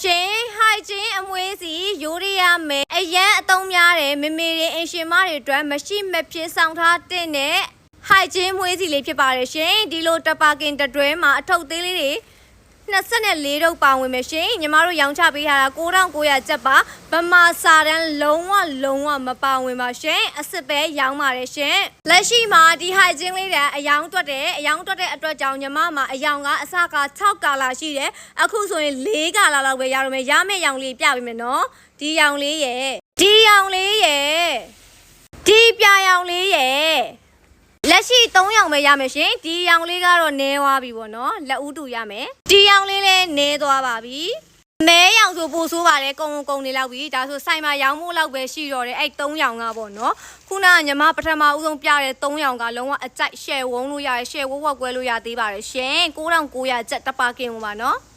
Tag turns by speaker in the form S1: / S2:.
S1: ရှင်ဟိုက်ချင်းအမွေးစီရိုးရရမယ်အရန်အတုံးများတယ်မေမေတွေအင်ရှင်မတွေအတွက်မရှိမဖြစ်ဆောင်ထားတဲ့နဲ့ဟိုက်ချင်းမွေးစီလေးဖြစ်ပါတယ်ရှင်ဒီလိုတပါကင်တတွဲမှာအထုပ်သေးလေးတွေ24တုပ်ပါဝင်မယ်ရှင်ညီမတို့ရောင်းချပေးထားတာ9900ကျပ်ပါဗမာစာတန်းလုံးဝမပါဝင်ပါရှင်အစ်စ်ပဲရောင်းပါတယ်ရှင်လက်ရှိမှာဒီဟိုက်ချင်းလေးတဲ့အယောင်တွက်တဲ့အတွက်ကြောင့်ညီမမှာအယောင်ကအစက6ကာလာရှိတယ်အခုဆိုရင်4ကာလာလောက်ပဲရတော့မယ်ရမယ့်ရောင်လေးပြပေးမယ်နော်ဒီရောင်လေးရဲ့ဒီပြာရောင်လေးရဲ့လက်ရှိ3ရောင်ပဲရမယ်ရှင်ဒီရောင်လေးကတော့နည်းသွားပြီပေါ့နော်လက်ဦးတူရမယ်ဒီရောင်လေးလည်းနည်းသွားပါပြီမဲရောင်ဆိုပို့ဆိုးပါတယ်ကုံနေလောက်ပြီဒါဆိုဆိုင်မှာရောင်မို့လောက်ပဲရှိတော့တယ်အဲ့3ရောင်ကပေါ့နော်ခုနကညီမပထမဦးဆုံးပြတဲ့3ရောင်ကလုံးဝအကြိုက်ရှယ်ဝုန်းလို့ရတယ်ရှယ်ဝုန်းဝက်ကွဲလို့ရသေးပါတယ်ရှင်9900ကျပ်တပါကင်ပါနော်